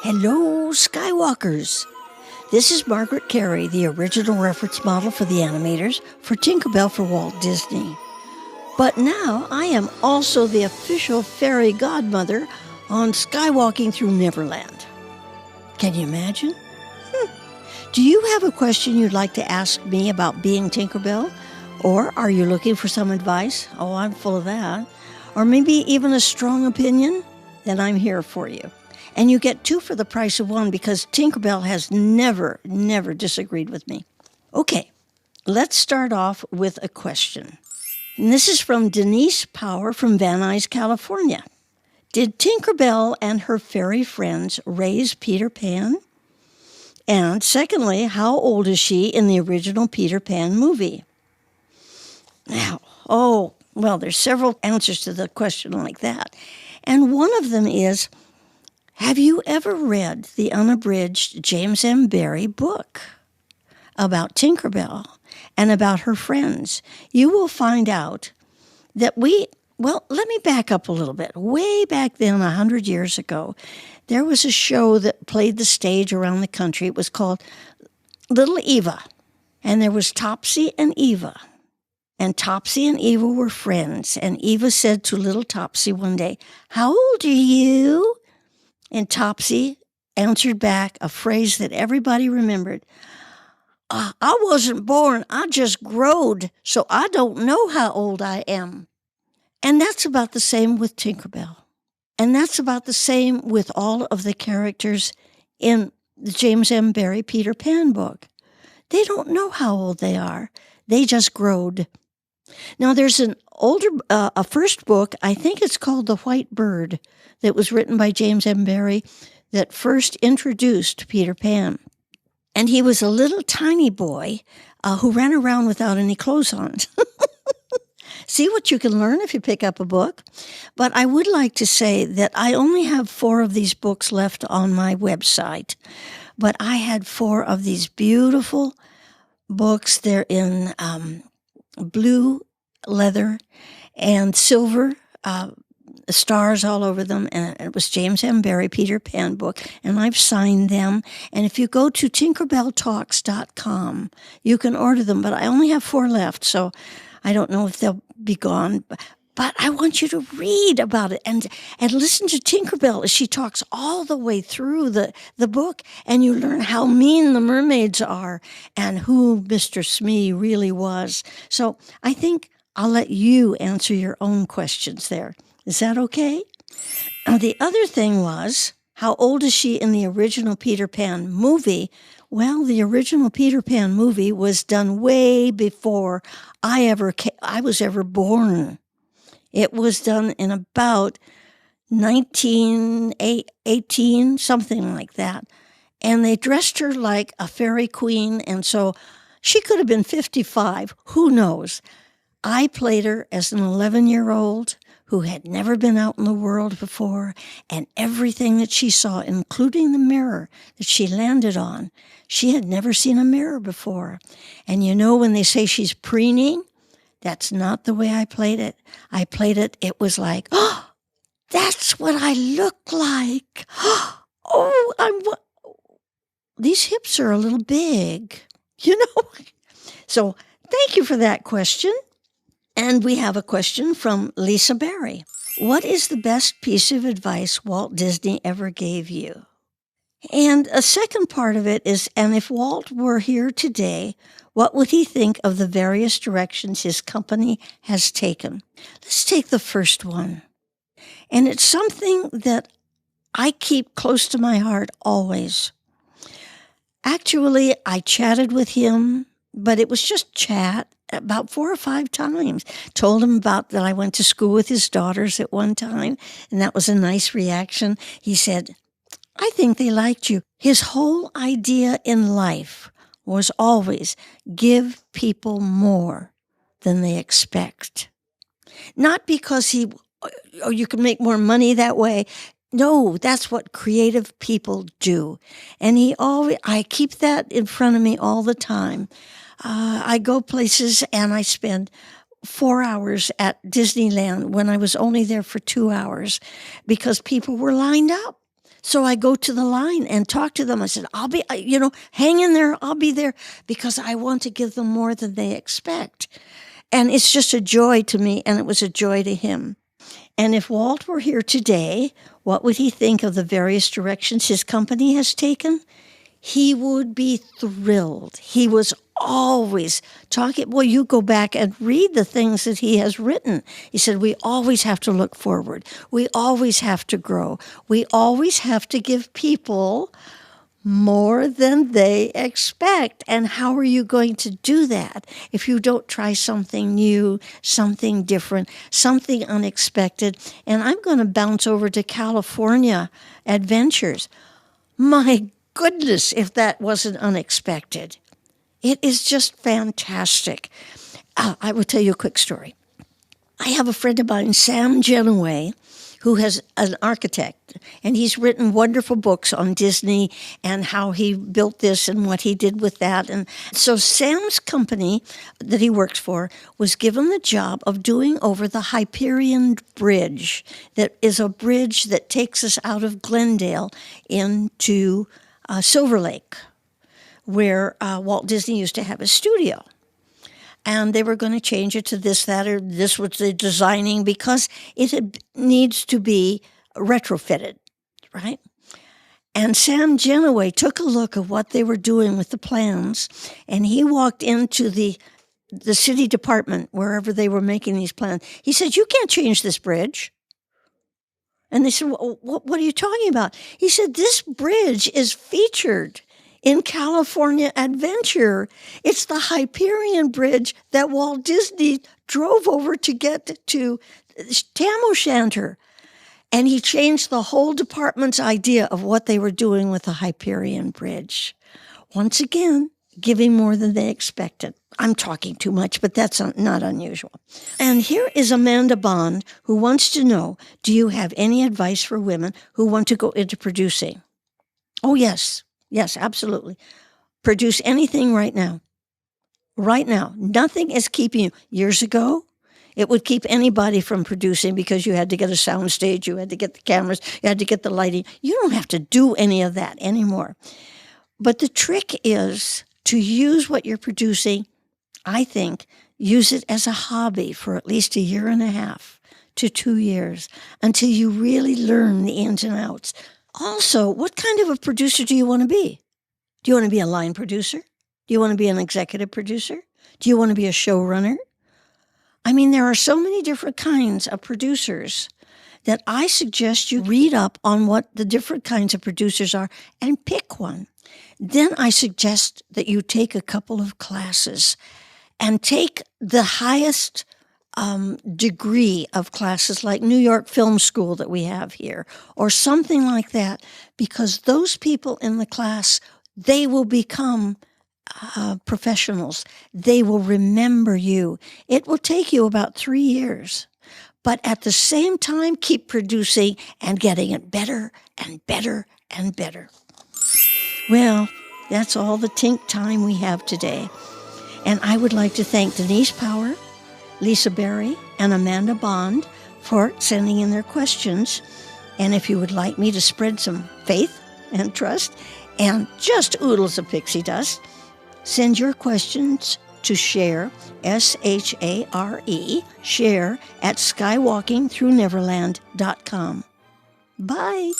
Hello, Skywalkers. This is Margaret Kerry, the original reference model for the animators for Tinker Bell for Walt Disney. But now I am also the official fairy godmother on Skywalking through Neverland. Can you imagine? Do you have a question you'd like to ask me about being Tinker Bell? Or are you looking for some advice? Oh, I'm full of that. Or maybe even a strong opinion? Then I'm here for you. And you get 2 for the price of 1 because Tinker Bell has never disagreed with me. Okay, let's start off with a question. And this is from Denise Power from Van Nuys, California. Did Tinker Bell and her fairy friends raise Peter Pan? And secondly, how old is she in the original Peter Pan movie? Now, there's several answers to the question like that. And one of them is, have you ever read the unabridged James M. Barrie book about Tinker Bell and about her friends? You will find out that let me back up a little bit. Way back then, 100 years ago, there was a show that played the stage around the country. It was called Little Eva, and there was Topsy and Eva. And Topsy and Eva were friends, and Eva said to little Topsy one day, "How old are you?" And Topsy answered back a phrase that everybody remembered. I wasn't born, I just growed, so I don't know how old I am. And that's about the same with Tinker Bell. And that's about the same with all of the characters in the James M. Barrie Peter Pan book. They don't know how old they are. They just growed. Now, there's an older, a first book, I think it's called The White Bird, that was written by James M. Barrie that first introduced Peter Pan. And he was a little tiny boy who ran around without any clothes on. See what you can learn if you pick up a book? But I would like to say that I only have 4 of these books left on my website. But I had 4 of these beautiful books. They're in blue leather and silver stars all over them, and it was James M. Barrie Peter Pan book, and I've signed them. And if you go to tinkerbelltalks.com, you can order them, but I only have 4 left, so I don't know if they'll be gone. But I want you to read about it and listen to Tinkerbell as she talks all the way through the book, and you learn how mean the mermaids are and who Mr. Smee really was. So I think I'll let you answer your own questions there. Is that okay? The other thing was, how old is she in the original Peter Pan movie? Well, the original Peter Pan movie was done way before I was ever born. It was done in about 1918, something like that. And they dressed her like a fairy queen, and so she could have been 55. Who knows? I played her as an 11-year-old who had never been out in the world before, and everything that she saw, including the mirror that she landed on, she had never seen a mirror before. And you know when they say she's preening, that's not the way I played it. It was like, oh, that's what I look like. These hips are a little big, you know. So thank you for that question. And we have a question from Lisa Barry. What is the best piece of advice Walt Disney ever gave you? And a second part of it is, and if Walt were here today, what would he think of the various directions his company has taken? Let's take the first one. And it's something that I keep close to my heart always. Actually, I chatted with him, but it was just chat about 4 or 5 times. Told him about that I went to school with his daughters at one time, and that was a nice reaction. He said, I think they liked you. His whole idea in life was always give people more than they expect. Not because you can make more money that way. No, that's what creative people do. And I keep that in front of me all the time. I go places and I spend 4 hours at Disneyland when I was only there for 2 hours because people were lined up. So I go to the line and talk to them. I said, hang in there. I'll be there because I want to give them more than they expect. And it's just a joy to me, and it was a joy to him. And if Walt were here today, what would he think of the various directions his company has taken? He would be thrilled. He was always talking. Well, you go back and read the things that he has written. He said, we always have to look forward. We always have to grow. We always have to give people more than they expect. And how are you going to do that if you don't try something new, something different, something unexpected? And I'm going to bounce over to California adventures. My goodness, if that wasn't unexpected. It is just fantastic. I will tell you a quick story. I have a friend of mine, Sam Genoway, who is an architect, and he's written wonderful books on Disney and how he built this and what he did with that. And so Sam's company that he works for was given the job of doing over the Hyperion Bridge. That is a bridge that takes us out of Glendale into Silver Lake, where Walt Disney used to have his studio. And they were going to change it to this, that, or this was the designing because needs to be retrofitted, right? And Sam Genoway took a look at what they were doing with the plans, and he walked into the city department, wherever they were making these plans. He said, you can't change this bridge. And they said, what are you talking about? He said, this bridge is featured in California Adventure. It's the Hyperion Bridge that Walt Disney drove over to get to Tam O'Shanter. And he changed the whole department's idea of what they were doing with the Hyperion Bridge. Once again, giving more than they expected. I'm talking too much, but that's not unusual. And here is Amanda Bond, who wants to know, do you have any advice for women who want to go into producing? Oh, yes. Yes, absolutely. Produce anything right now. Right now. Nothing is keeping you. Years ago, it would keep anybody from producing because you had to get a sound stage, you had to get the cameras, you had to get the lighting. You don't have to do any of that anymore. But the trick is to use what you're producing, I think, use it as a hobby for at least 1.5 years to 2 years until you really learn the ins and outs. Also, what kind of a producer do you want to be? Do you want to be a line producer? Do you want to be an executive producer? Do you want to be a showrunner? I mean, there are so many different kinds of producers that I suggest you read up on what the different kinds of producers are and pick one. Then I suggest that you take a couple of classes and take the highest degree of classes like New York Film School that we have here or something like that, because those people in the class, they will become professionals. They will remember you. It will take you about 3 years, but at the same time, keep producing and getting it better and better and better. Well, that's all the Tink time we have today. And I would like to thank Denise Power, Lisa Berry, and Amanda Bond for sending in their questions. And if you would like me to spread some faith and trust and just oodles of pixie dust, send your questions to share, S-H-A-R-E, share at skywalkingthrough Neverland.com. Bye.